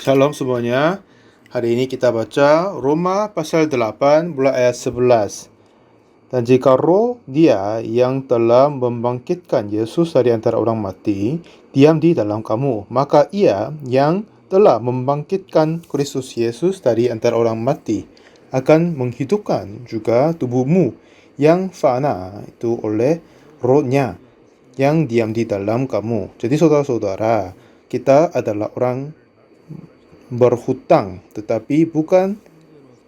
Shalom semuanya. Hari ini kita baca Roma pasal 8 mulai ayat 11. Dan jika roh Dia yang telah membangkitkan Yesus dari antara orang mati diam di dalam kamu, maka Ia yang telah membangkitkan Kristus Yesus dari antara orang mati akan menghidupkan juga tubuhmu yang fana itu oleh rohnya yang diam di dalam kamu. Jadi saudara-saudara, kita adalah orang berhutang, tetapi bukan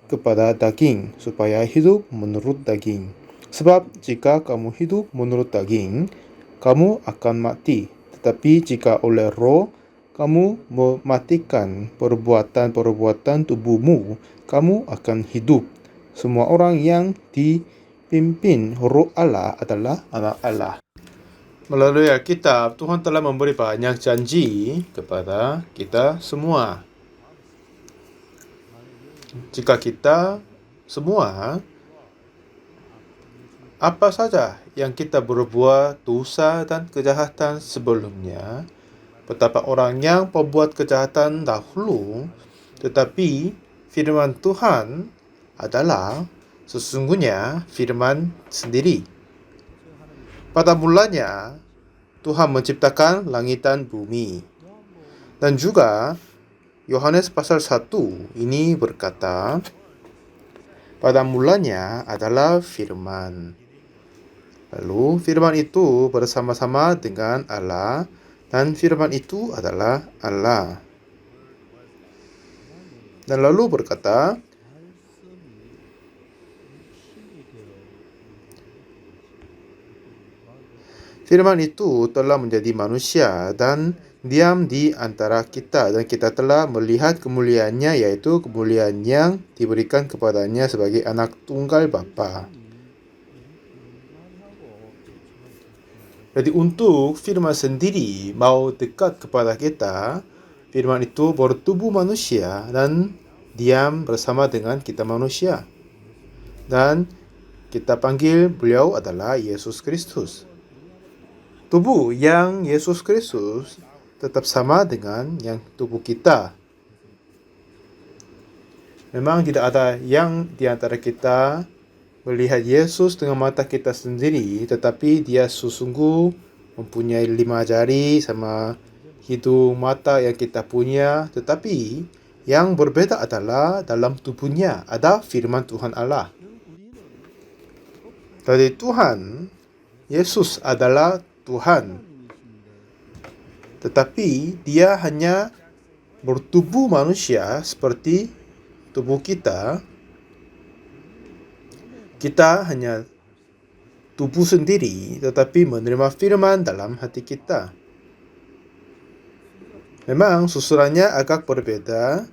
kepada daging, supaya hidup menurut daging. Sebab jika kamu hidup menurut daging, kamu akan mati. Tetapi jika oleh roh kamu mematikan perbuatan-perbuatan tubuhmu, kamu akan hidup. Semua orang yang dipimpin roh Allah adalah anak Allah. Melalui Alkitab, Tuhan telah memberi banyak janji kepada kita semua. Jika kita semua, apa saja yang kita berbuat dosa dan kejahatan sebelumnya, betapa orang yang membuat kejahatan dahulu, tetapi firman Tuhan adalah sesungguhnya firman sendiri. Pada mulanya, Tuhan menciptakan langit dan bumi. Dan juga Yohanes pasal 1 ini berkata, pada mulanya adalah firman. Lalu firman itu bersama-sama dengan Allah, dan firman itu adalah Allah. Dan lalu berkata, firman itu telah menjadi manusia dan diam di antara kita, dan kita telah melihat kemuliaannya, yaitu kemuliaan yang diberikan kepadanya sebagai anak tunggal Bapa. Jadi untuk firman sendiri mau dekat kepada kita, firman itu bertubuh manusia dan diam bersama dengan kita manusia. Dan kita panggil beliau adalah Yesus Kristus. Tubuh yang Yesus Kristus tetap sama dengan yang tubuh kita. Memang tidak ada yang di antara kita melihat Yesus dengan mata kita sendiri, tetapi Dia sesungguh mempunyai 5 jari sama hidung, mata yang kita punya. Tetapi yang berbeda adalah dalam tubuhnya ada firman Tuhan Allah. Jadi Tuhan, Yesus adalah Tuhan, tetapi Dia hanya bertubuh manusia seperti tubuh kita. Kita hanya tubuh sendiri, tetapi menerima firman dalam hati kita. Memang susulannya agak berbeda,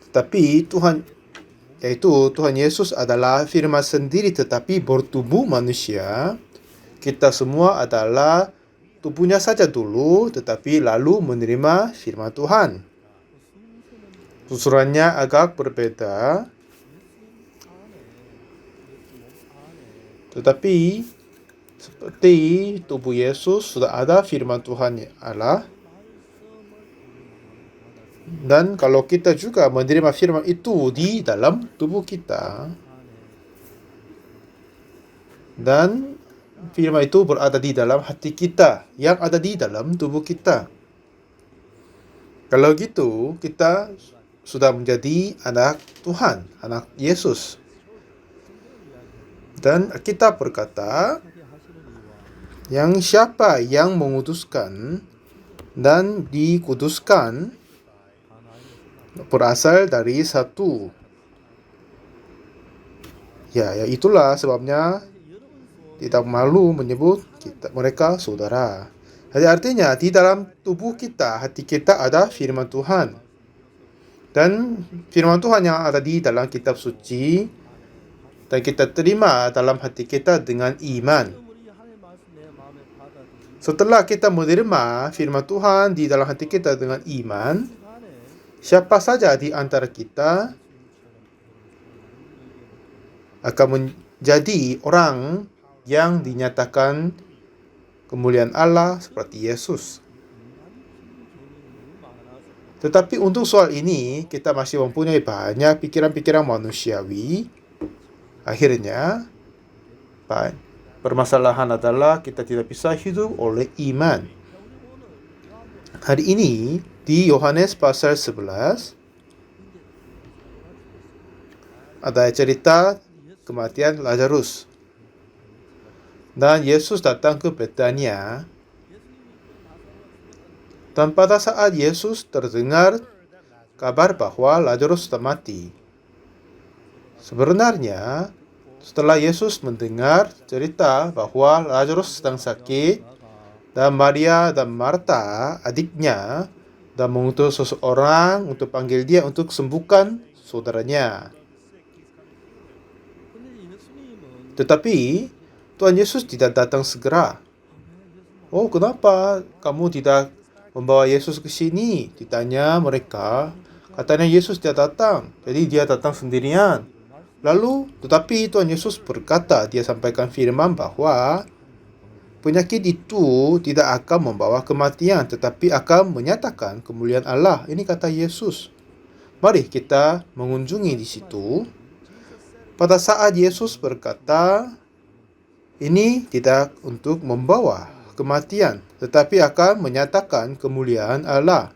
tetapi Tuhan Yesus adalah firman sendiri, tetapi bertubuh manusia. Kita semua adalah tubuhnya saja dulu, tetapi lalu menerima firman Tuhan. Susulannya agak berbeda, tetapi seperti tubuh Yesus sudah ada firman Tuhan Allah. Dan kalau kita juga menerima firman itu di dalam tubuh kita, dan firman itu berada di dalam hati kita, yang ada di dalam tubuh kita. Kalau gitu, kita sudah menjadi anak Tuhan, anak Yesus. Dan kita berkata, yang siapa yang mengutuskan dan dikuduskan berasal dari satu. Ya itulah sebabnya tidak malu menyebut mereka saudara. Jadi artinya di dalam tubuh kita, hati kita ada firman Tuhan. Dan firman Tuhan yang ada di dalam kitab suci, dan kita terima dalam hati kita dengan iman. Setelah kita menerima firman Tuhan di dalam hati kita dengan iman, siapa saja di antara kita akan menjadi orang yang dinyatakan kemuliaan Allah seperti Yesus. Tetapi untuk soal ini, kita masih mempunyai banyak pikiran-pikiran manusiawi. Akhirnya, permasalahan adalah kita tidak bisa hidup oleh iman. Hari ini, di Yohanes pasal 11, ada cerita kematian Lazarus. Dan Yesus datang ke Betania. Dan pada saat Yesus terdengar kabar bahwa Lazarus sudah mati. Sebenarnya, setelah Yesus mendengar cerita bahwa Lazarus sedang sakit, dan Maria dan Marta, adiknya, dan mengutus seseorang untuk panggil dia untuk sembuhkan saudaranya. Tetapi Tuhan Yesus tidak datang segera. Oh, kenapa kamu tidak membawa Yesus ke sini? Ditanya mereka. Katanya Yesus tidak datang, jadi dia datang sendirian. Tetapi Tuhan Yesus berkata, dia sampaikan firman bahwa penyakit itu tidak akan membawa kematian, tetapi akan menyatakan kemuliaan Allah. Ini kata Yesus. Mari kita mengunjungi di situ. Pada saat Yesus berkata, ini tidak untuk membawa kematian, tetapi akan menyatakan kemuliaan Allah.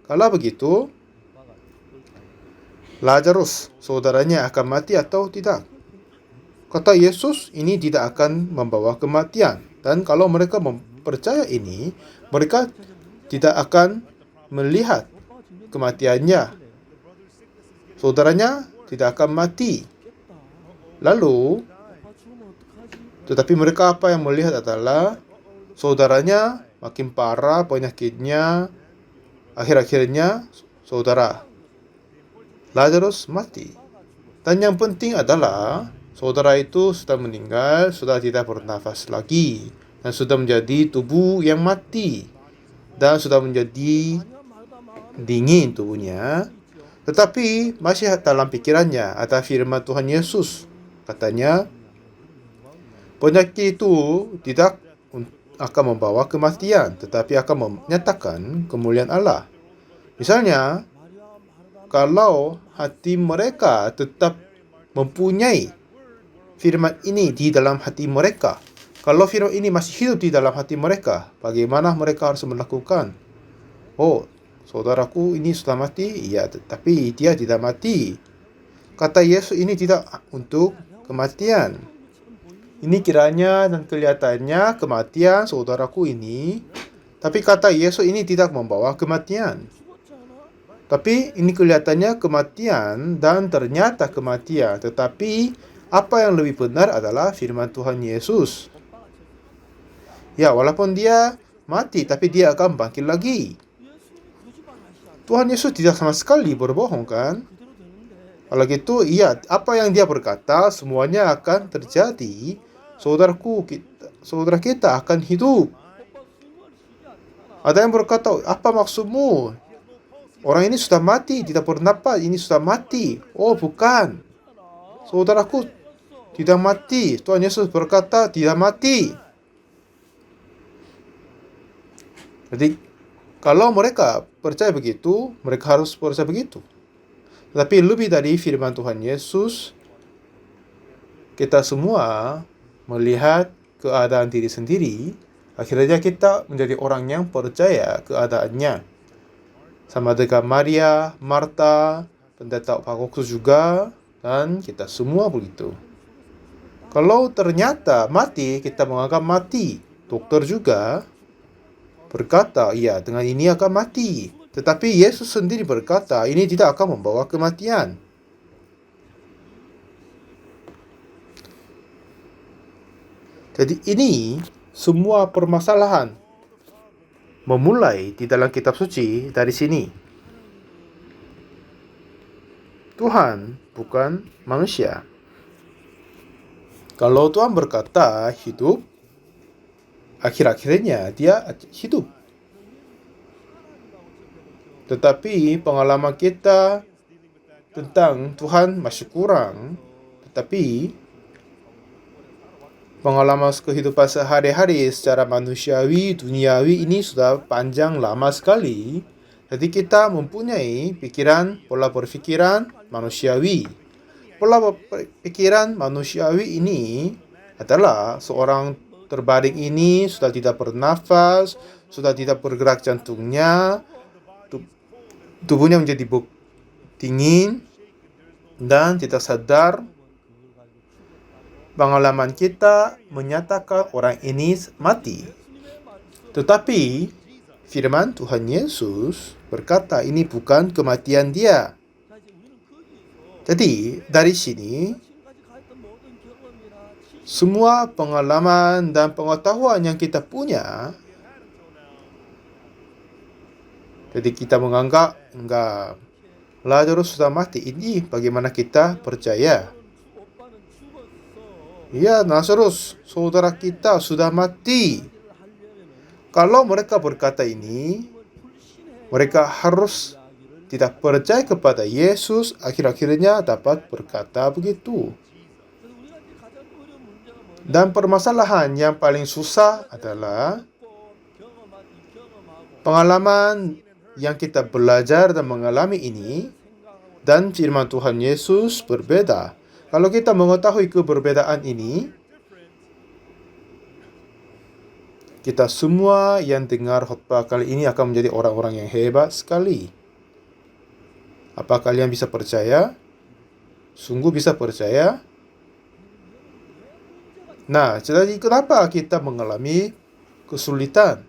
Kalau begitu, Lazarus, saudaranya akan mati atau tidak? Kata Yesus, ini tidak akan membawa kematian. Dan kalau mereka percaya ini, mereka tidak akan melihat kematiannya. Saudaranya tidak akan mati. Tetapi mereka apa yang melihat adalah saudaranya makin parah penyakitnya. Akhir-akhirnya saudara Lazarus mati. Dan yang penting adalah saudara itu sudah meninggal, sudah tidak bernafas lagi, dan sudah menjadi tubuh yang mati, dan sudah menjadi dingin tubuhnya. Tetapi masih dalam pikirannya ada firman Tuhan Yesus. Katanya, penyakit itu tidak akan membawa kematian, tetapi akan menyatakan kemuliaan Allah. Misalnya, kalau hati mereka tetap mempunyai firman ini di dalam hati mereka, kalau firman ini masih hidup di dalam hati mereka, bagaimana mereka harus melakukan? Oh, saudaraku ini sudah mati? Iya, tetapi dia tidak mati. Kata Yesus, ini tidak untuk kematian. Ini kiranya dan kelihatannya kematian saudaraku ini. Tapi kata Yesus, ini tidak membawa kematian. Tapi ini kelihatannya kematian dan ternyata kematian. Tetapi apa yang lebih benar adalah firman Tuhan Yesus. Ya, walaupun dia mati, tapi dia akan bangkit lagi. Tuhan Yesus tidak sama sekali berbohong, kan? Kalau gitu, iya, apa yang dia berkata semuanya akan terjadi. Saudara kita akan hidup. Ada yang berkata, apa maksudmu? Orang ini sudah mati, tidak bernafas, ini sudah mati. Oh, bukan. Saudaraku tidak mati. Tuhan Yesus berkata tidak mati. Jadi, kalau mereka percaya begitu, mereka harus percaya begitu. Tetapi lebih dari firman Tuhan Yesus, kita semua melihat keadaan diri sendiri, akhirnya kita menjadi orang yang percaya keadaannya. Sama dengan Maria, Marta, pendeta Pak Koksu juga, dan kita semua begitu. Kalau ternyata mati, kita menganggap mati. Dokter juga berkata, iya, dengan ini akan mati. Tetapi Yesus sendiri berkata, ini tidak akan membawa kematian. Jadi ini semua permasalahan memulai di dalam kitab suci dari sini. Tuhan bukan manusia. Kalau Tuhan berkata hidup, akhir-akhirnya dia hidup. Tetapi pengalaman kita tentang Tuhan masih kurang. Tetapi pengalaman kehidupan sehari-hari secara manusiawi, duniawi ini sudah panjang lama sekali. Jadi kita mempunyai pola berpikiran manusiawi. Pola pikiran manusiawi ini adalah seorang terbaring ini sudah tidak bernafas, sudah tidak bergerak jantungnya, tubuhnya menjadi dingin, dan tidak sadar. Pengalaman kita menyatakan orang ini mati. Tetapi firman Tuhan Yesus berkata ini bukan kematian dia. Jadi dari sini semua pengalaman dan pengetahuan yang kita punya, jadi kita menganggap enggak, Lazarus sudah mati. Ini bagaimana kita percaya? Ya, Lazarus, saudara kita sudah mati. Kalau mereka berkata ini, mereka harus tidak percaya kepada Yesus, akhir-akhirnya dapat berkata begitu. Dan permasalahan yang paling susah adalah pengalaman yang kita belajar dan mengalami ini dan firman Tuhan Yesus berbeda. Kalau kita mengetahui keberbedaan ini, kita semua yang dengar khotbah kali ini akan menjadi orang-orang yang hebat sekali. Apa kalian bisa percaya? Sungguh bisa percaya? Nah, jadi kenapa kita mengalami kesulitan?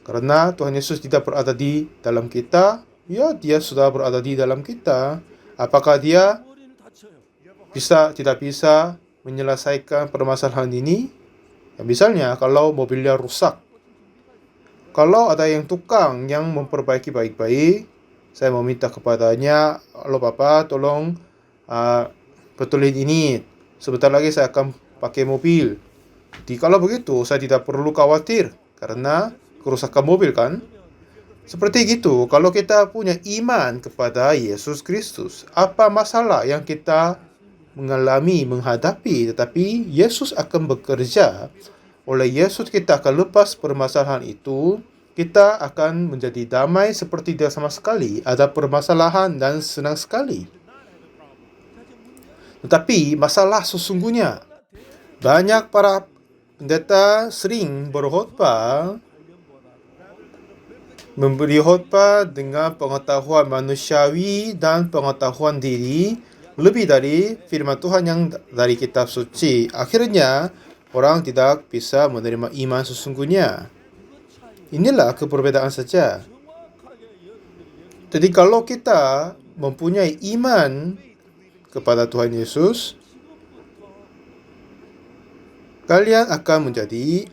Karena Tuhan Yesus tidak berada di dalam kita. Ya, dia sudah berada di dalam kita. Apakah dia tidak bisa menyelesaikan permasalahan ini? Ya, misalnya kalau mobilnya rusak, kalau ada yang tukang yang memperbaiki baik-baik, saya meminta kepadanya, halo Bapak, tolong betulin ini. Sebentar lagi saya akan pakai mobil. Jadi kalau begitu, saya tidak perlu khawatir karena kerusakan mobil kan. Seperti gitu, kalau kita punya iman kepada Yesus Kristus, apa masalah yang kita menghadapi, tetapi Yesus akan bekerja. Oleh Yesus kita akan lepas permasalahan itu, kita akan menjadi damai seperti tidak sama sekali ada permasalahan dan senang sekali. Tetapi masalah sesungguhnya, banyak para pendeta sering berkhotbah, memberi khotbah dengan pengetahuan manusiawi dan pengetahuan diri lebih dari firman Tuhan yang dari kitab suci. Akhirnya orang tidak bisa menerima iman sesungguhnya. Inilah keberbedaan saja. Jadi kalau kita mempunyai iman kepada Tuhan Yesus, kalian akan menjadi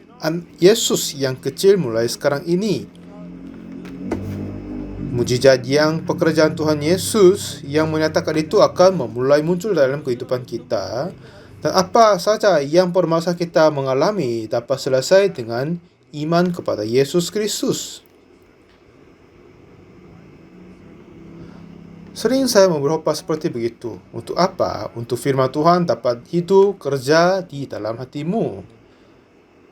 Yesus yang kecil mulai sekarang ini. Mujizat yang pekerjaan Tuhan Yesus yang menyatakan itu akan memulai muncul dalam kehidupan kita. Dan apa saja yang permasalahan kita mengalami dapat selesai dengan iman kepada Yesus Kristus. Sering saya memberi khotbah seperti begitu. Untuk apa? Untuk firman Tuhan dapat hidup, kerja di dalam hatimu.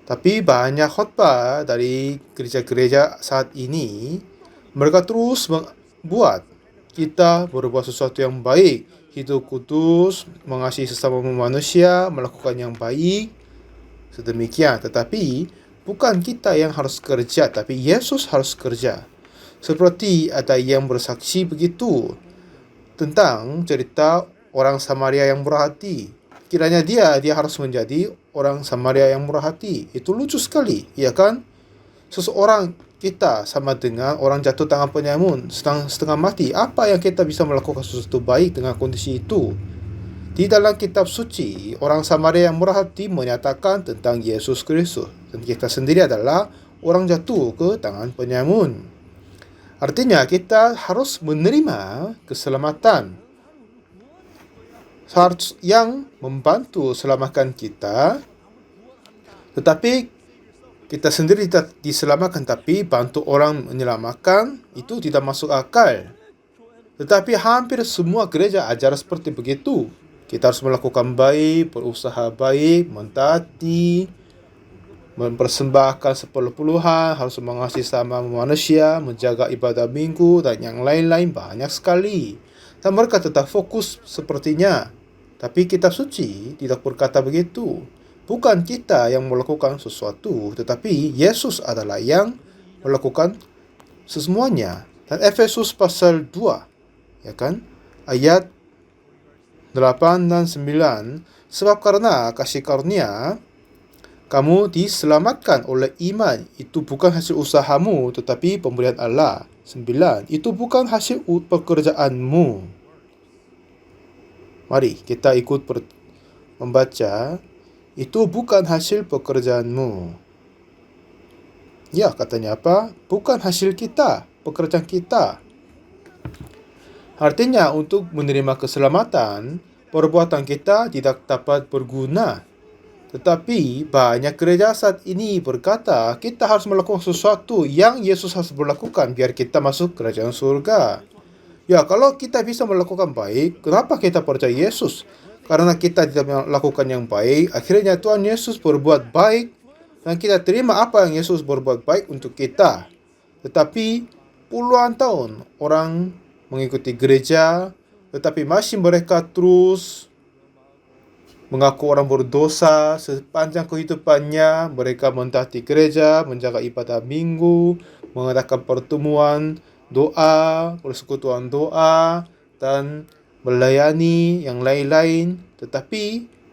Tapi banyak khotbah dari gereja-gereja saat ini, mereka terus membuat kita berbuat sesuatu yang baik, hidup kudus, mengasihi sesama manusia, melakukan yang baik, sedemikian. Tetapi bukan kita yang harus kerja, tapi Yesus harus kerja. Seperti ada yang bersaksi begitu tentang cerita orang Samaria yang murah hati. Kiranya dia harus menjadi orang Samaria yang murah hati. Itu lucu sekali, ya kan? Seseorang kita sama dengan orang jatuh tangan penyamun, setengah mati. Apa yang kita bisa melakukan sesuatu baik dengan kondisi itu? Di dalam kitab suci, orang Samaria yang murah hati menyatakan tentang Yesus Kristus. Dan kita sendiri adalah orang jatuh ke tangan penyamun. Artinya kita harus menerima keselamatan yang membantu selamatkan kita. Tetapi kita sendiri tidak diselamatkan, tapi bantu orang menyelamatkan, itu tidak masuk akal. Tetapi hampir semua gereja ajar seperti begitu. Kita harus melakukan baik, berusaha baik, mentaati. mempersembahkan sepuluh-puluhan, harus mengasihi sama manusia, menjaga ibadah minggu, dan yang lain-lain banyak sekali. Dan mereka tetap fokus sepertinya. Tapi kitab suci tidak berkata begitu. Bukan kita yang melakukan sesuatu, tetapi Yesus adalah yang melakukan semuanya. Dan Efesus pasal 2, ya kan? Ayat 8 dan 9. Sebab karena kasih karunia kamu diselamatkan oleh iman. Itu bukan hasil usahamu, tetapi pemberian Allah. 9. Itu bukan hasil pekerjaanmu. Mari kita ikut membaca. Itu bukan hasil pekerjaanmu. Ya, katanya apa? Bukan hasil kita, pekerjaan kita. Artinya untuk menerima keselamatan, perbuatan kita tidak dapat berguna. Tetapi banyak gereja saat ini berkata kita harus melakukan sesuatu yang Yesus harus berlakukan biar kita masuk kerajaan surga. Ya, kalau kita bisa melakukan baik, kenapa kita percaya Yesus? Karena kita tidak melakukan yang baik, akhirnya Tuhan Yesus berbuat baik dan kita terima apa yang Yesus berbuat baik untuk kita. Tetapi puluhan tahun orang mengikuti gereja, tetapi masih mereka terus mengaku orang berdosa sepanjang kehidupannya. Mereka mentaati gereja, menjaga ibadah minggu, mengadakan pertemuan doa, persekutuan doa, dan melayani yang lain-lain. Tetapi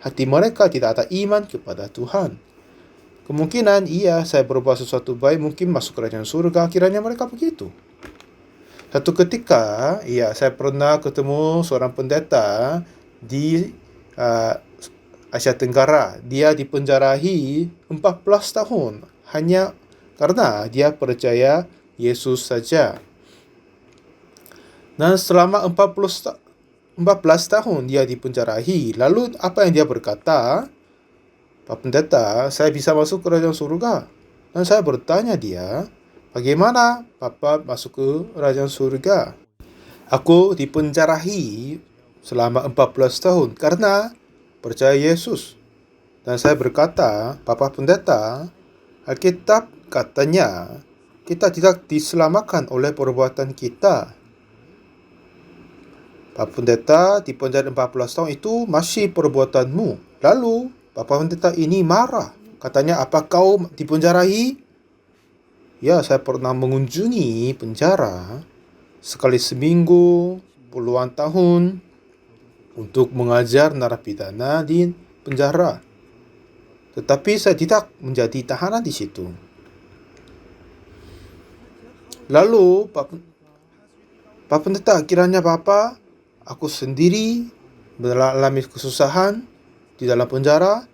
hati mereka tidak ada iman kepada Tuhan. Kemungkinan iya saya berbuat sesuatu baik, mungkin masuk kerajaan surga. Kiranya mereka begitu. Satu ketika, ya saya pernah ketemu seorang pendeta di Asia Tenggara. Dia dipenjarahi 14 tahun hanya karena dia percaya Yesus saja. Dan selama 14 tahun dia dipenjarahi. Lalu apa yang dia berkata? Pak Pendeta, saya bisa masuk kerajaan surga. Dan saya bertanya dia, bagaimana Bapak masuk ke kerajaan surga? Aku dipenjarahi selama 14 tahun karena percaya Yesus. Dan saya berkata, Bapak Pendeta, Alkitab katanya kita tidak diselamatkan oleh perbuatan kita. Bapak Pendeta dipenjara 14 tahun itu masih perbuatanmu. Lalu Bapak Pendeta ini marah. Katanya, apa kau dipenjarahi? Ya, saya pernah mengunjungi penjara sekali seminggu, puluhan tahun, untuk mengajar narapidana di penjara. Tetapi saya tidak menjadi tahanan di situ. Lalu Pak Pendeta, kiranya Bapak, aku sendiri mengalami kesusahan di dalam penjara.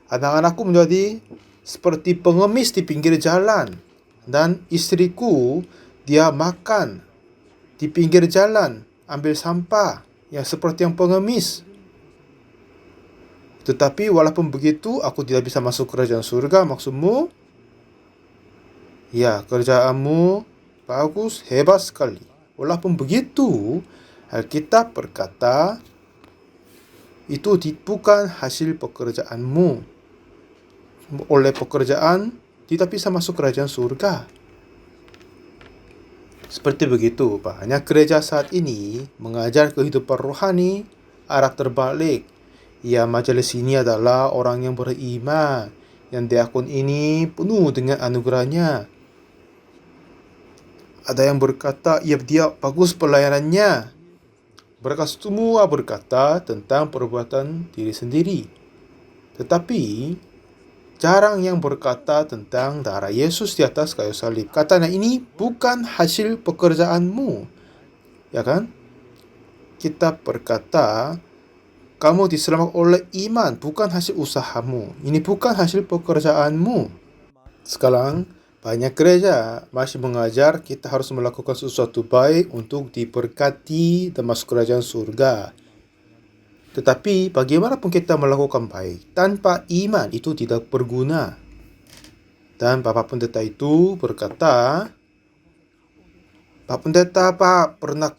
Anak-anakku menjadi seperti pengemis di pinggir jalan. Dan istriku, dia makan di pinggir jalan, ambil sampah, yang seperti yang pengemis. Tetapi walaupun begitu, aku tidak bisa masuk kerajaan surga. Maksudmu? Ya, kerjaanmu bagus, hebat sekali. Walaupun begitu, Alkitab berkata, itu bukan hasil pekerjaanmu. Oleh pekerjaan, tidak bisa masuk kerajaan surga. Seperti begitu, banyak gereja saat ini mengajar kehidupan rohani arah terbalik. Ya, majelis ini adalah orang yang beriman, yang diakun ini penuh dengan anugerahnya. Ada yang berkata, ya dia bagus pelayanannya. Mereka semua berkata tentang perbuatan diri sendiri. Tetapi jarang yang berkata tentang darah Yesus di atas kayu salib. Katanya ini bukan hasil pekerjaanmu. Ya kan? Kita berkata, kamu diselamatkan oleh iman, bukan hasil usahamu. Ini bukan hasil pekerjaanmu. Sekarang, banyak gereja masih mengajar kita harus melakukan sesuatu baik untuk diberkati dan masuk kerajaan surga. Tetapi bagaimanapun kita melakukan baik, tanpa iman itu tidak berguna. Dan Bapak Pendeta itu berkata, Pak Pendeta, Pak, pernah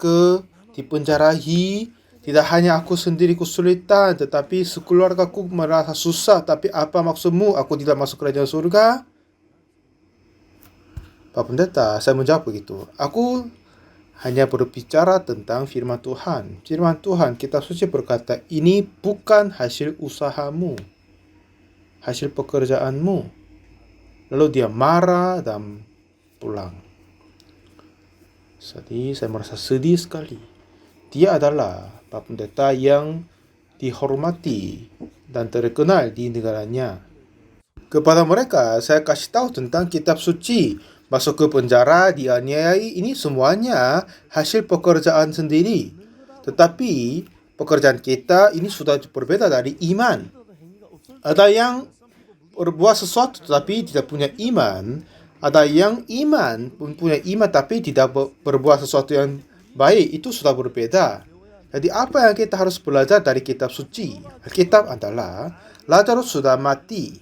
dipenjarahi Tidak hanya aku sendiri kesulitan, tetapi sekeluargaku merasa susah. Tapi apa maksudmu aku tidak masuk kerajaan surga? Pak Pendeta, saya menjawab begitu. Aku hanya berbicara tentang firman Tuhan. Firman Tuhan, kitab suci berkata, ini bukan hasil usahamu, hasil pekerjaanmu. Lalu dia marah dan pulang. Jadi saya merasa sedih sekali. Dia adalah Pak Pendeta yang dihormati dan terkenal di negaranya. Kepada mereka, saya kasih tahu tentang kitab suci. Masuk ke penjara, dianiayai, ini semuanya hasil pekerjaan sendiri. Tetapi pekerjaan kita ini sudah berbeda dari iman. Ada yang berbuat sesuatu tetapi tidak punya iman. Ada yang iman pun punya iman tapi tidak berbuat sesuatu yang baik. Itu sudah berbeda. Jadi apa yang kita harus belajar dari kitab suci? Kitab adalah Lazarus sudah mati,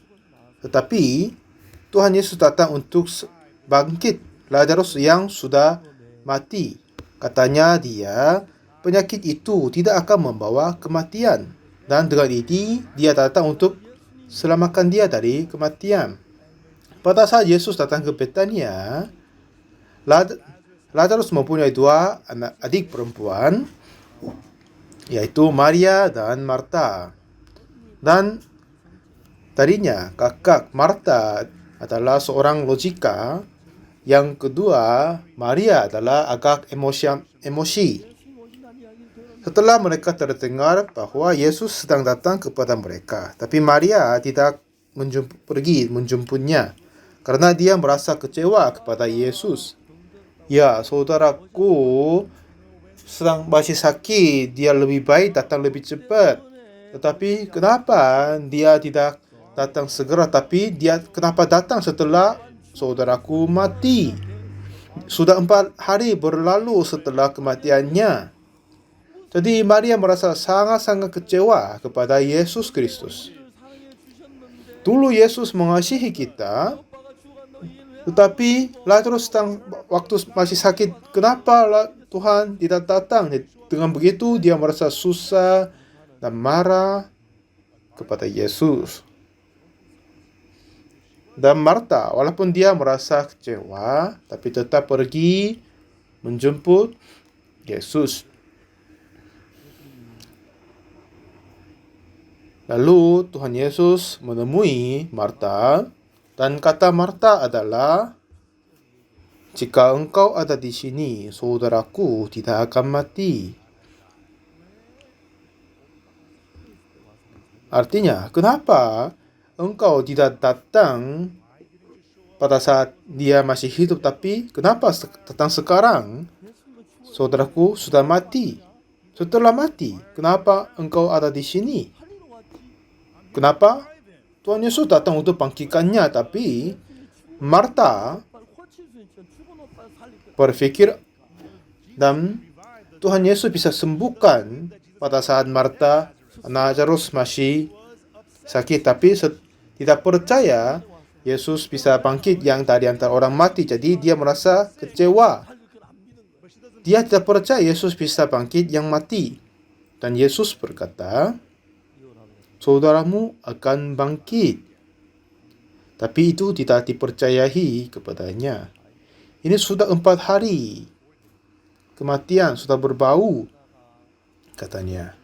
tetapi Tuhan Yesus datang untuk bangkit Lazarus yang sudah mati. Katanya dia, penyakit itu tidak akan membawa kematian. Dan dengan ini, dia datang untuk selamatkan dia dari kematian. Pada saat Yesus datang ke Betania, Lazarus mempunyai dua anak adik perempuan, yaitu Maria dan Marta. Dan tadinya kakak Marta adalah seorang logika, yang kedua Maria adalah agak emosi. Setelah mereka terdengar bahwa Yesus sedang datang kepada mereka, tapi Maria tidak pergi menjemputnya karena dia merasa kecewa kepada Yesus. Ya, saudaraku masih sakit, dia lebih baik datang lebih cepat. Tetapi kenapa dia tidak datang segera, tapi dia kenapa datang setelah saudaraku mati? Sudah 4 hari berlalu setelah kematiannya. Jadi Maria merasa sangat-sangat kecewa kepada Yesus Kristus. Dulu Yesus mengasihi kita, tetapi Lazarus waktu masih sakit, kenapa Tuhan tidak datang? Dengan begitu dia merasa susah dan marah kepada Yesus. Dan Marta, walaupun dia merasa kecewa, tapi tetap pergi menjemput Yesus. Lalu Tuhan Yesus menemui Marta, dan kata Marta adalah, jika engkau ada di sini, saudaraku tidak akan mati. Artinya, kenapa engkau tidak datang pada saat dia masih hidup, tapi kenapa datang sekarang? Saudaraku sudah mati. Setelah mati, kenapa engkau ada di sini? Kenapa? Tuhan Yesus datang untuk bangkitkannya, tapi Marta berpikir, dan Tuhan Yesus bisa sembuhkan pada saat Marta Lazarus masih sakit, tapi tidak percaya Yesus bisa bangkit yang dari antara orang mati. Jadi dia merasa kecewa. Dia tidak percaya Yesus bisa bangkit yang mati. Dan Yesus berkata, saudaramu akan bangkit. Tapi itu tidak dipercayai kepadanya. Ini sudah 4 hari. Kematian sudah berbau, katanya.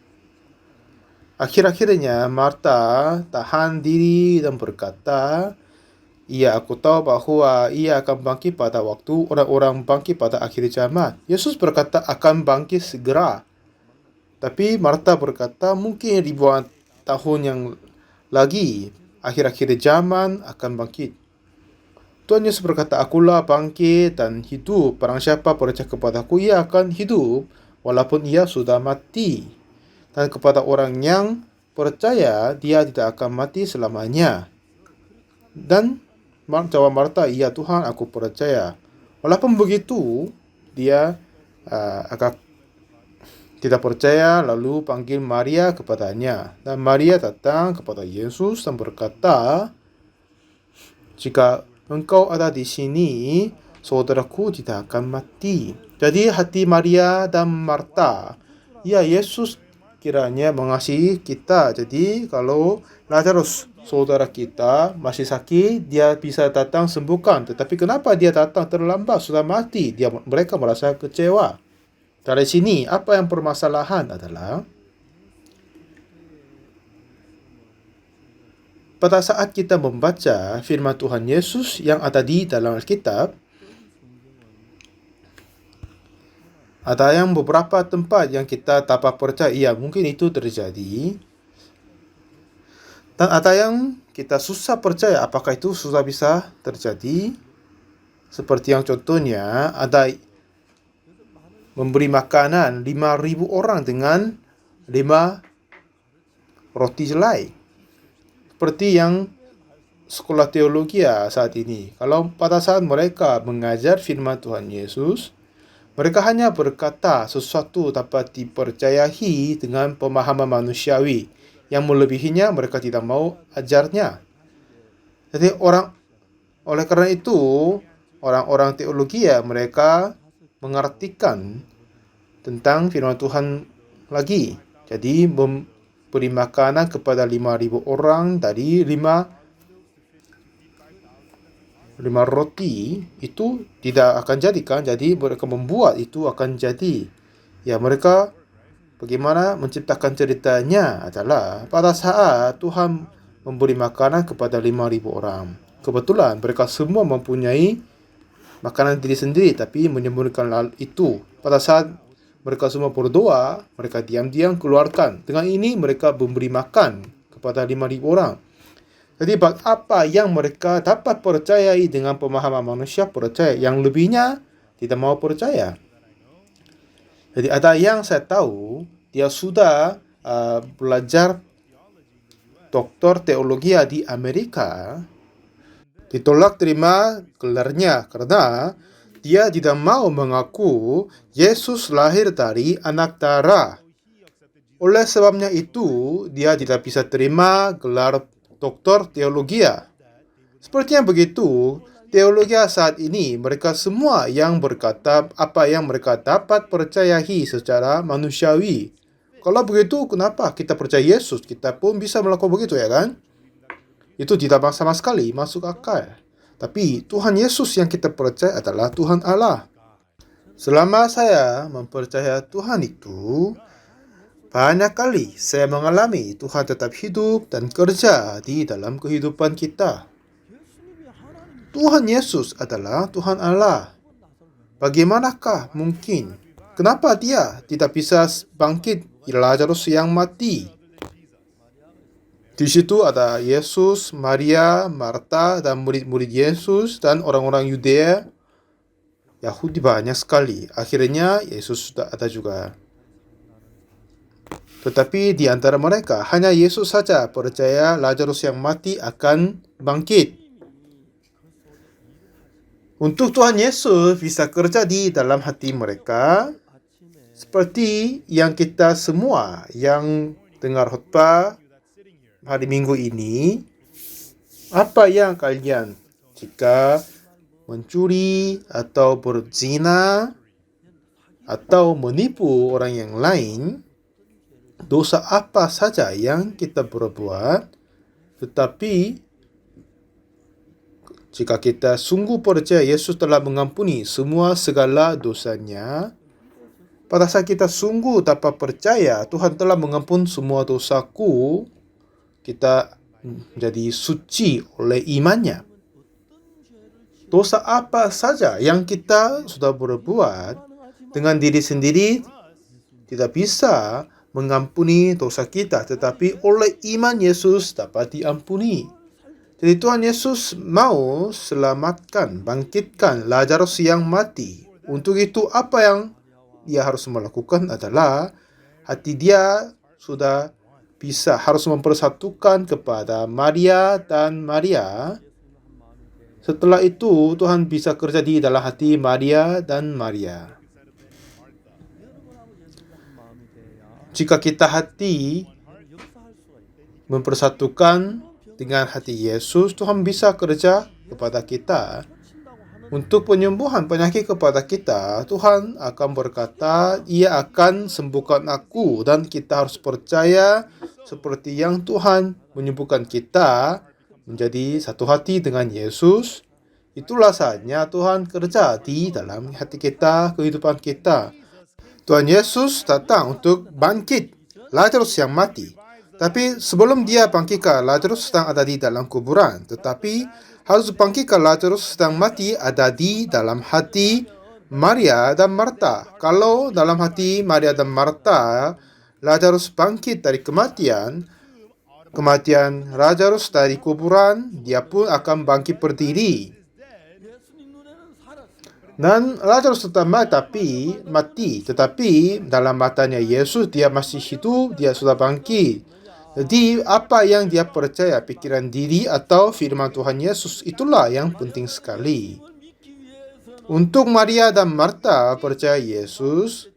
Akhir-akhirnya Marta tahan diri dan berkata, iya, aku tahu bahwa ia akan bangkit pada waktu orang-orang bangkit pada akhir zaman. Yesus berkata akan bangkit segera. Tapi Marta berkata mungkin ribuan tahun yang lagi, akhir-akhir zaman akan bangkit. Tuhan Yesus berkata, akulah bangkit dan hidup. Barang siapa percaya kepadaku, ia akan hidup walaupun ia sudah mati. Dan kepada orang yang percaya, dia tidak akan mati selamanya. Dan jawab Marta, iya Tuhan, aku percaya. Walaupun begitu, dia agak tidak percaya, lalu panggil Maria kepadanya. Dan Maria datang kepada Yesus dan berkata, jika engkau ada di sini, saudaraku tidak akan mati. Jadi hati Maria dan Marta, ya Yesus kiranya mengasihi kita. Jadi kalau Lazarus saudara kita masih sakit, dia bisa datang sembuhkan. Tetapi kenapa dia datang terlambat, sudah mati? Mereka merasa kecewa. Dari sini apa yang permasalahan adalah pada saat kita membaca firman Tuhan Yesus yang ada di dalam Alkitab, ada yang beberapa tempat yang kita dapat percaya, ya mungkin itu terjadi. Dan ada yang kita susah percaya, apakah itu susah bisa terjadi. Seperti yang contohnya, ada memberi makanan 5.000 orang dengan 5 roti jelai. Seperti yang sekolah teologi saat ini. Kalau pada saat mereka mengajar firman Tuhan Yesus, mereka hanya berkata sesuatu dapat dipercayai dengan pemahaman manusiawi. Yang melebihinya mereka tidak mau ajarnya. Jadi oleh karena itu, orang-orang teologi mereka mengartikan tentang firman Tuhan lagi. Jadi beri makanan kepada 5.000 orang dari 5 roti itu tidak akan jadi kan. Jadi mereka membuat itu akan jadi. Ya, mereka bagaimana menciptakan ceritanya adalah pada saat Tuhan memberi makanan kepada 5.000 orang. Kebetulan mereka semua mempunyai makanan diri sendiri, tapi menyembunyikan itu. Pada saat mereka semua berdoa, mereka diam-diam keluarkan. Dengan ini mereka memberi makan kepada 5.000 orang. Jadi apa yang mereka dapat percayai dengan pemahaman manusia percaya, yang lebihnya tidak mau percaya. Jadi ada yang saya tahu, dia sudah belajar doktor teologi di Amerika, ditolak terima gelarnya karena dia tidak mau mengaku Yesus lahir dari anak darah. Oleh sebabnya itu, dia tidak bisa terima gelar doktor teologi. Seperti yang begitu, teologi saat ini mereka semua yang berkata apa yang mereka dapat percayai secara manusiawi. Kalau begitu, kenapa kita percaya Yesus? Kita pun bisa melakukan begitu, ya kan? Itu tidak sama sekali masuk akal. Tapi Tuhan Yesus yang kita percaya adalah Tuhan Allah. Selama saya mempercaya Tuhan itu, banyak kali saya mengalami Tuhan tetap hidup dan kerja di dalam kehidupan kita. Tuhan Yesus adalah Tuhan Allah. Bagaimanakah mungkin? Kenapa dia tidak bisa bangkit Lazarus yang mati? Di situ ada Yesus, Maria, Marta, dan murid-murid Yesus, dan orang-orang Yudea. Yahudi banyak sekali. Akhirnya Yesus sudah ada juga. Tetapi di antara mereka, hanya Yesus saja percaya Lazarus yang mati akan bangkit. Untuk Tuhan Yesus bisa kerja di dalam hati mereka, seperti yang kita semua yang dengar khotbah hari Minggu ini, apa yang kalian jika mencuri atau berzina atau menipu orang yang lain, dosa apa saja yang kita berbuat, tetapi jika kita sungguh percaya Yesus telah mengampuni semua segala dosanya, pada saat kita sungguh dapat percaya Tuhan telah mengampuni semua dosaku, kita menjadi suci oleh imannya. Dosa apa saja yang kita sudah berbuat dengan diri sendiri tidak bisa mengampuni dosa kita, tetapi oleh iman Yesus dapat diampuni. Jadi Tuhan Yesus mau selamatkan, bangkitkan Lazarus yang mati. Untuk itu apa yang dia harus melakukan adalah hati dia sudah harus mempersatukan kepada Maria dan Maria. Setelah itu Tuhan bisa kerja di dalam hati Maria dan Maria. Jika kita hati mempersatukan dengan hati Yesus, Tuhan bisa kerja kepada kita. Untuk penyembuhan penyakit kepada kita, Tuhan akan berkata, Ia akan sembuhkan aku, dan kita harus percaya seperti yang Tuhan menyembuhkan kita menjadi satu hati dengan Yesus. Itulah saatnya Tuhan kerja di dalam hati kita, kehidupan kita. Tuhan Yesus datang untuk bangkit Lazarus yang mati. Tapi sebelum dia bangkitkan, Lazarus sedang ada di dalam kuburan. Tetapi harus bangkitkan Lazarus sedang mati ada di dalam hati Maria dan Marta. Kalau dalam hati Maria dan Marta, Lazarus bangkit dari kematian Lazarus dari kuburan, dia pun akan bangkit berdiri. Dan Lazarus tetap mati, tetapi dalam matanya Yesus dia masih hidup, dia sudah bangkit. Jadi apa yang dia percaya, pikiran diri atau firman Tuhan Yesus, itulah yang penting sekali. Untuk Maria dan Marta percaya Yesus,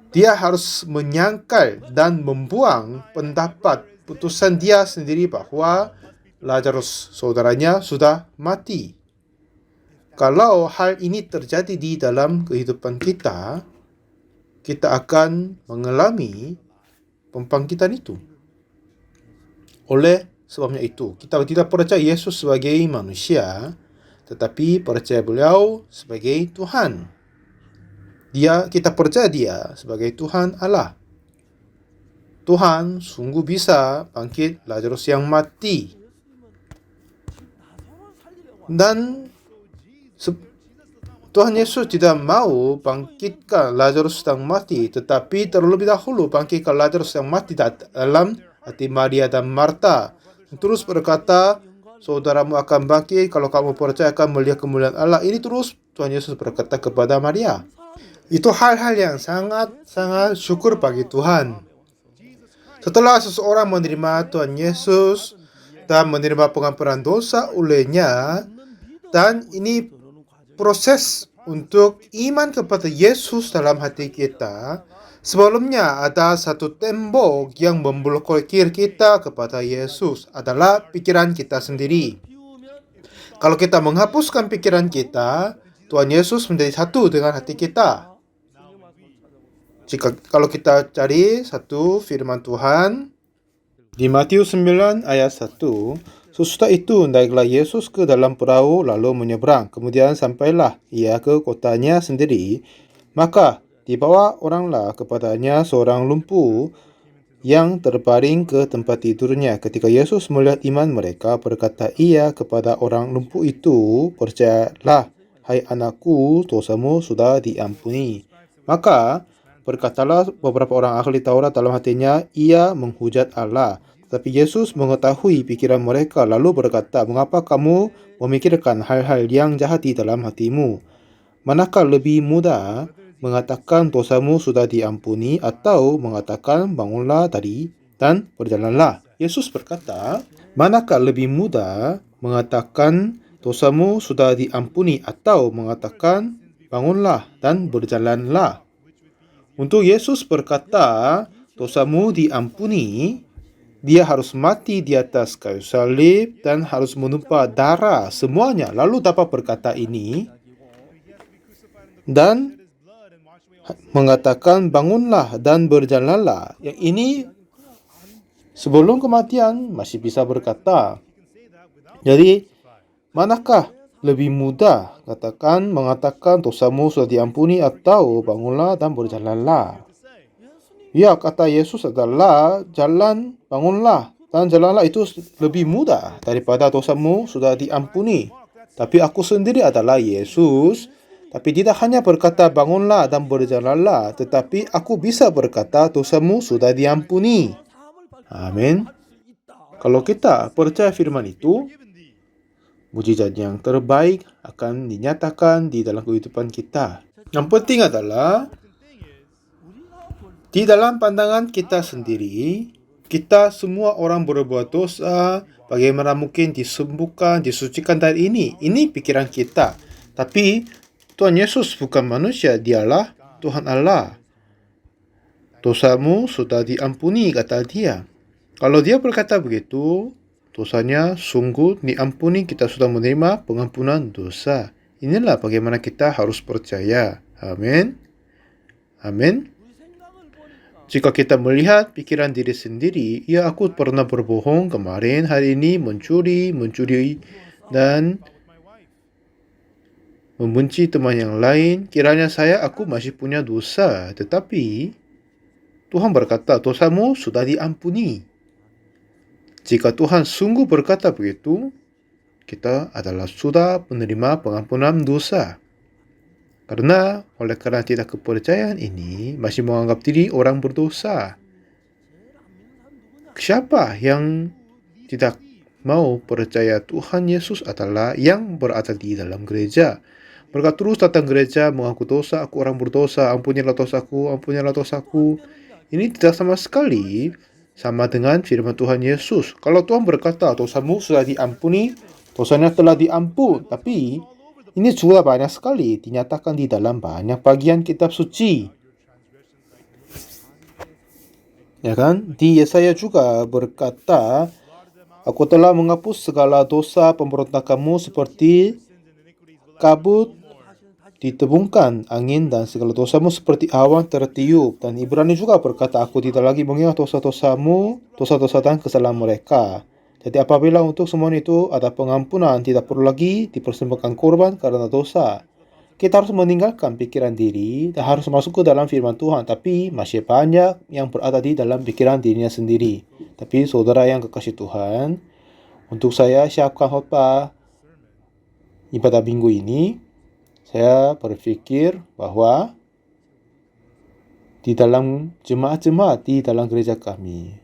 dia harus menyangkal dan membuang pendapat putusan dia sendiri bahwa Lazarus saudaranya sudah mati. Kalau hal ini terjadi di dalam kehidupan kita, kita akan mengalami pembangkitan itu. Oleh sebabnya itu, kita tidak percaya Yesus sebagai manusia, tetapi percaya beliau sebagai Tuhan. Kita percaya dia sebagai Tuhan Allah. Tuhan sungguh bisa bangkit Lazarus yang mati. Dan Tuhan Yesus tidak mau bangkitkan Lazarus yang mati, tetapi terlebih dahulu bangkitkan Lazarus yang mati dalam hati Maria dan Marta. Terus berkata, saudaramu akan bangkit kalau kamu percaya akan melihat kemuliaan Allah. Ini terus Tuhan Yesus berkata kepada Maria. Itu hal-hal yang sangat-sangat syukur bagi Tuhan. Setelah seseorang menerima Tuhan Yesus dan menerima pengampunan dosa olehnya, dan ini proses untuk iman kepada Yesus dalam hati kita. Sebelumnya ada satu tembok yang memblokir kita kepada Yesus, adalah pikiran kita sendiri. Kalau kita menghapuskan pikiran kita, Tuhan Yesus menjadi satu dengan hati kita. Kalau kita cari satu firman Tuhan di Matius 9 ayat 1, sesudah itu naiklah Yesus ke dalam perahu lalu menyeberang. Kemudian sampailah ia ke kotanya sendiri. Maka dibawa oranglah kepadanya seorang lumpuh yang terbaring ke tempat tidurnya. Ketika Yesus melihat iman mereka, berkata ia kepada orang lumpuh itu, percayalah, hai anakku, dosamu sudah diampuni. Maka berkatalah beberapa orang ahli Taurat dalam hatinya, ia menghujat Allah. Tapi Yesus mengetahui pikiran mereka lalu berkata, mengapa kamu memikirkan hal-hal yang jahat di dalam hatimu? Manakah lebih mudah mengatakan dosamu sudah diampuni atau mengatakan bangunlah dan berjalanlah? Yesus berkata, manakah lebih mudah mengatakan dosamu sudah diampuni atau mengatakan bangunlah dan berjalanlah? Untuk Yesus berkata, dosamu diampuni, dia harus mati di atas kayu salib dan harus menumpah darah semuanya. Lalu dapat berkata ini dan mengatakan bangunlah dan berjalanlah. Yang ini sebelum kematian masih bisa berkata. Jadi manakah lebih mudah mengatakan dosamu sudah diampuni atau bangunlah dan berjalanlah? Ya, kata Yesus adalah jalan, bangunlah dan jalanlah itu lebih mudah daripada dosamu sudah diampuni. Tapi aku sendiri adalah Yesus. Tapi tidak hanya berkata bangunlah dan berjalanlah, tetapi aku bisa berkata dosamu sudah diampuni. Amin. Kalau kita percaya firman itu, mujizat yang terbaik akan dinyatakan di dalam kehidupan kita. Yang penting adalah di dalam pandangan kita sendiri, kita semua orang berbuat dosa, bagaimana mungkin disembuhkan, disucikan dari ini? Ini pikiran kita. Tapi Tuhan Yesus bukan manusia, dialah Tuhan Allah. Dosamu sudah diampuni, kata dia. Kalau dia berkata begitu, dosanya sungguh diampuni, kita sudah menerima pengampunan dosa. Inilah bagaimana kita harus percaya. Amin. Amin. Jika kita melihat pikiran diri sendiri, ya aku pernah berbohong kemarin, hari ini mencuri, dan membenci teman yang lain. Kiranya aku masih punya dosa. Tetapi Tuhan berkata, dosamu sudah diampuni. Jika Tuhan sungguh berkata begitu, kita adalah sudah menerima pengampunan dosa. Oleh karena tidak kepercayaan ini, masih menganggap diri orang berdosa. Siapa yang tidak mau percaya Tuhan Yesus adalah yang berada di dalam gereja. Mereka terus datang gereja mengaku dosa, aku orang berdosa, ampunilah dosaku, ampunilah dosaku. Ini tidak sama sekali sama dengan firman Tuhan Yesus. Kalau Tuhan berkata dosamu sudah diampuni, dosanya telah diampun, tapi ini juga banyak sekali dinyatakan di dalam banyak bagian kitab suci. Ya kan? Di Yesaya juga berkata, aku telah menghapus segala dosa pemberontakanmu seperti kabut ditebungkan angin, dan segala dosamu seperti awan tertiup. Dan Ibrani juga berkata, aku tidak lagi mengingat dosa-dosamu, dosa-dosa dan kesalahan mereka. Jadi apabila untuk semua itu ada pengampunan, tidak perlu lagi dipersembahkan korban karena dosa. Kita harus meninggalkan pikiran diri dan harus masuk ke dalam firman Tuhan. Tapi masih banyak yang berada di dalam pikiran dirinya sendiri. Tapi saudara yang kekasih Tuhan, untuk saya siapkan khotbah ibadah minggu ini, saya berpikir bahwa di dalam jemaat-jemaat di dalam gereja kami,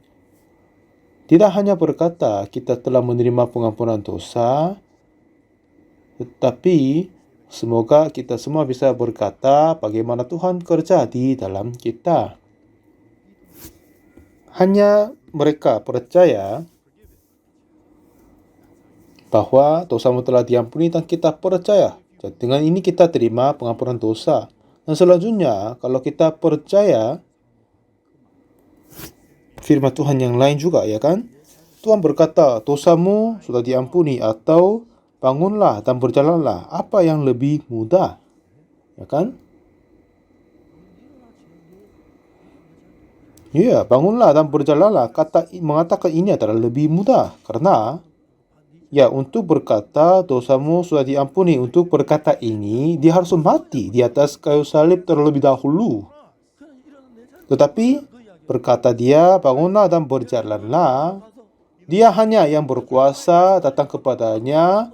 tidak hanya berkata kita telah menerima pengampunan dosa, tetapi semoga kita semua bisa berkata bagaimana Tuhan kerja di dalam kita. Hanya mereka percaya bahwa dosamu telah diampuni dan kita percaya. Dengan ini kita terima pengampunan dosa. Dan selanjutnya, kalau kita percaya firman Tuhan yang lain juga, ya kan? Tuhan berkata, dosamu sudah diampuni, atau bangunlah dan berjalanlah. Apa yang lebih mudah? Ya kan? Ya, bangunlah dan berjalanlah. Mengatakan ini adalah lebih mudah. Karena, ya, untuk berkata dosamu sudah diampuni, untuk berkata ini, dia harus mati di atas kayu salib terlebih dahulu. Tetapi, berkata dia, bangunlah dan berjalanlah, dia hanya yang berkuasa datang kepadanya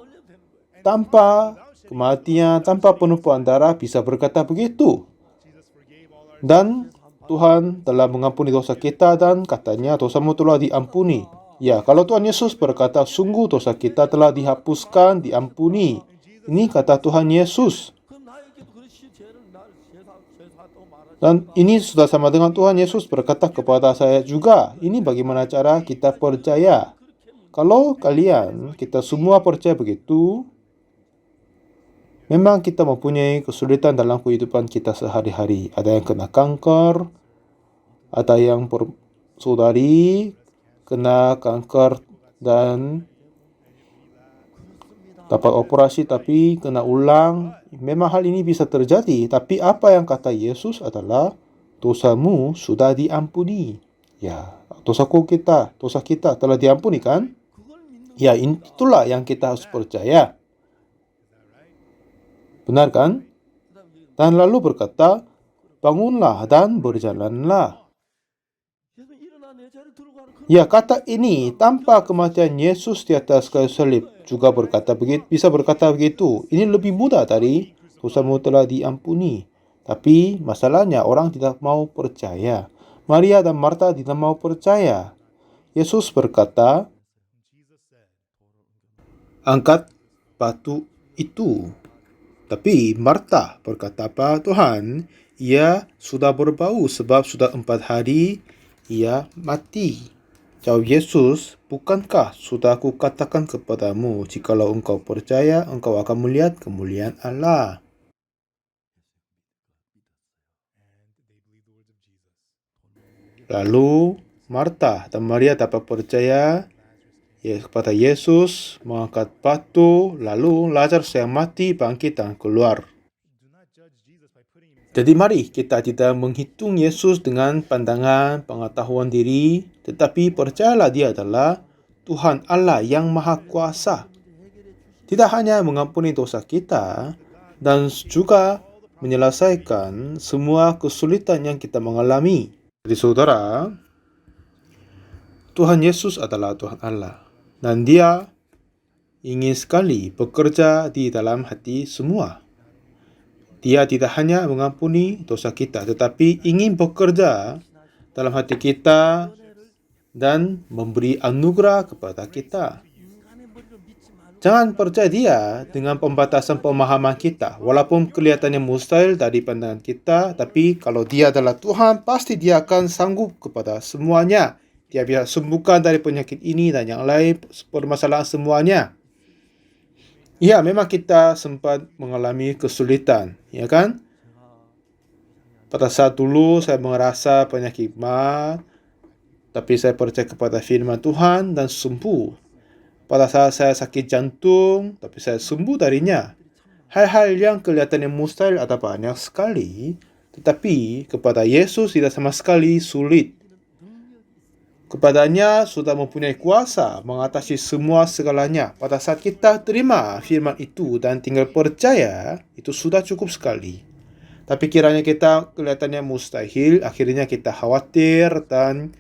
tanpa kematian, tanpa penumpahan darah bisa berkata begitu. Dan Tuhan telah mengampuni dosa kita dan katanya dosamu telah diampuni. Ya, kalau Tuhan Yesus berkata sungguh dosa kita telah dihapuskan, diampuni. Ini kata Tuhan Yesus. Dan ini sudah sama dengan Tuhan Yesus berkata kepada saya juga. Ini bagaimana cara kita percaya. Kalau kita semua percaya begitu, memang kita mempunyai kesulitan dalam kehidupan kita sehari-hari. Ada yang kena kanker, ada yang saudari kena kanker dan dapat operasi tapi kena ulang. Memang hal ini bisa terjadi, tapi apa yang kata Yesus adalah dosamu sudah diampuni. Ya, dosa kita telah diampuni kan? Ya, itulah yang kita harus percaya. Benar kan? Dan lalu berkata, bangunlah dan berjalanlah. Ya, kata ini tanpa kematian Yesus di atas kayu salib juga bisa berkata begitu. Ini lebih mudah dari dosamu telah diampuni. Tapi masalahnya orang tidak mau percaya. Maria dan Marta tidak mau percaya. Yesus berkata, angkat batu itu. Tapi Marta berkata apa? Tuhan, ia sudah berbau sebab sudah 4 hari ia mati. Jawab Yesus, bukankah sudah aku katakan kepadamu, jikalau engkau percaya, engkau akan melihat kemuliaan Allah. Lalu Marta dan Maria dapat percaya, kepada Yesus, mengangkat batu, lalu Lazarus yang mati bangkit dan keluar. Jadi mari kita tidak menghitung Yesus dengan pandangan pengetahuan diri, tetapi percayalah dia adalah Tuhan Allah yang Maha Kuasa. Tidak hanya mengampuni dosa kita, dan juga menyelesaikan semua kesulitan yang kita mengalami. Jadi saudara, Tuhan Yesus adalah Tuhan Allah. Dan dia ingin sekali bekerja di dalam hati semua. Dia tidak hanya mengampuni dosa kita, tetapi ingin bekerja dalam hati kita dan memberi anugerah kepada kita. Jangan percaya dia dengan pembatasan pemahaman kita. Walaupun kelihatannya mustahil dari pandangan kita, tapi kalau dia adalah Tuhan, pasti dia akan sanggup kepada semuanya. Dia bisa sembuhkan dari penyakit ini dan yang lain, permasalahan semuanya. Ya, memang kita sempat mengalami kesulitan, ya kan? Pada saat dulu saya merasa penyakit mah, tapi saya percaya kepada firman Tuhan dan sembuh. Pada saat saya sakit jantung, tapi saya sembuh darinya. Hal-hal yang kelihatannya mustahil ada banyak sekali, tetapi kepada Yesus tidak sama sekali sulit. Kepadanya sudah mempunyai kuasa mengatasi semua segalanya. Pada saat kita terima firman itu dan tinggal percaya, itu sudah cukup sekali. Tapi kiranya kita kelihatannya mustahil, akhirnya kita khawatir dan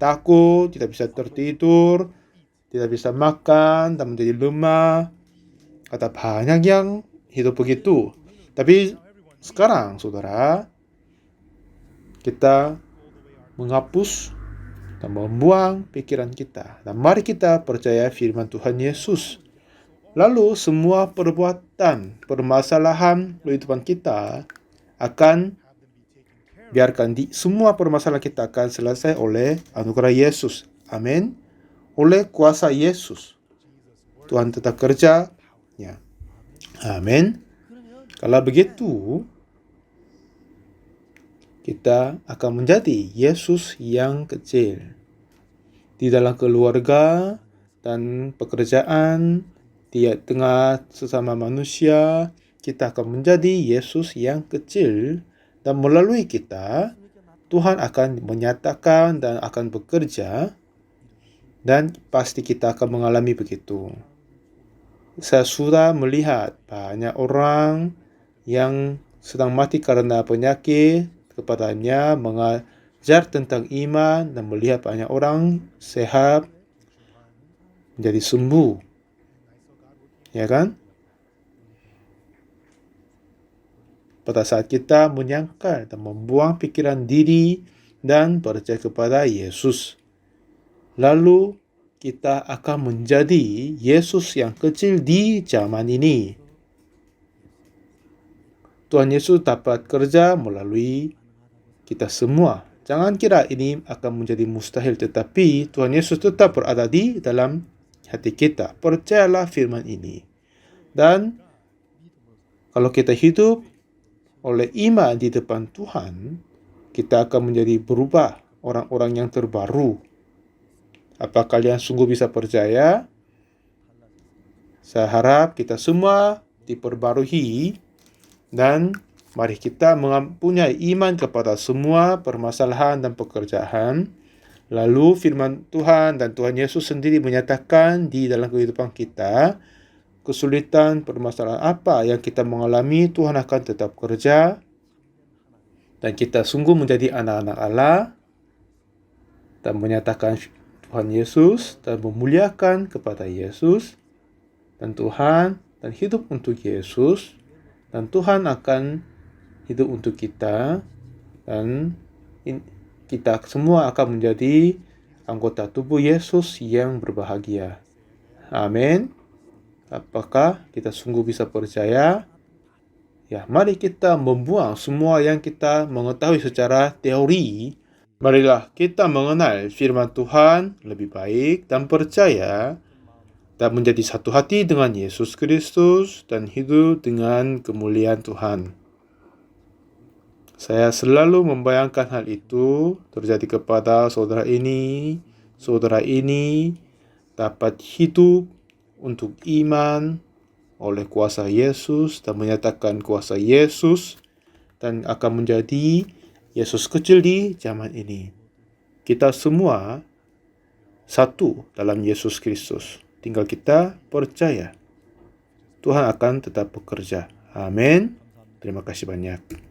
takut, tidak bisa tertidur, tidak bisa makan, dan menjadi lemah. Ada banyak yang hidup begitu. Tapi sekarang, saudara, kita menghapus dan membuang pikiran kita. Dan mari kita percaya firman Tuhan Yesus. Lalu semua perbuatan, permasalahan kehidupan kita akan semua permasalahan kita akan selesai oleh anugerah Yesus. Amin. Oleh kuasa Yesus. Tuhan tetap kerja. Ya. Amin. Kalau begitu, kita akan menjadi Yesus yang kecil. Di dalam keluarga dan pekerjaan, di tengah sesama manusia, kita akan menjadi Yesus yang kecil. Dan melalui kita, Tuhan akan menyatakan dan akan bekerja. Dan pasti kita akan mengalami begitu. Saya sudah melihat banyak orang yang sedang mati karena penyakit, kepadanya mengajar tentang iman dan melihat banyak orang sehat menjadi sembuh. Ya kan? Pada saat kita menyangkal dan membuang pikiran diri dan percaya kepada Yesus. Lalu kita akan menjadi Yesus yang kecil di zaman ini. Tuhan Yesus dapat kerja melalui kita semua. Jangan kira ini akan menjadi mustahil, tetapi Tuhan Yesus tetap berada di dalam hati kita. Percayalah firman ini. Dan kalau kita hidup oleh iman di depan Tuhan, kita akan menjadi berubah, orang-orang yang terbaru. Apa kalian sungguh bisa percaya? Saya harap kita semua diperbarui dan mari kita mempunyai iman kepada semua permasalahan dan pekerjaan. Lalu firman Tuhan dan Tuhan Yesus sendiri menyatakan di dalam kehidupan kita, kesulitan, permasalahan apa yang kita mengalami, Tuhan akan tetap kerja. Dan kita sungguh menjadi anak-anak Allah dan menyatakan Tuhan Yesus dan memuliakan kepada Yesus dan Tuhan dan hidup untuk Yesus. Dan Tuhan akan hidup untuk kita dan kita semua akan menjadi anggota tubuh Yesus yang berbahagia. Amin. Apakah kita sungguh bisa percaya? Ya, mari kita membuang semua yang kita mengetahui secara teori. Marilah kita mengenal firman Tuhan lebih baik dan percaya dan menjadi satu hati dengan Yesus Kristus dan hidup dengan kemuliaan Tuhan. Saya selalu membayangkan hal itu terjadi kepada saudara ini, dapat hidup untuk iman oleh kuasa Yesus dan menyatakan kuasa Yesus dan akan menjadi Yesus kecil di zaman ini. Kita semua satu dalam Yesus Kristus. Tinggal kita percaya. Tuhan akan tetap bekerja. Amin. Terima kasih banyak.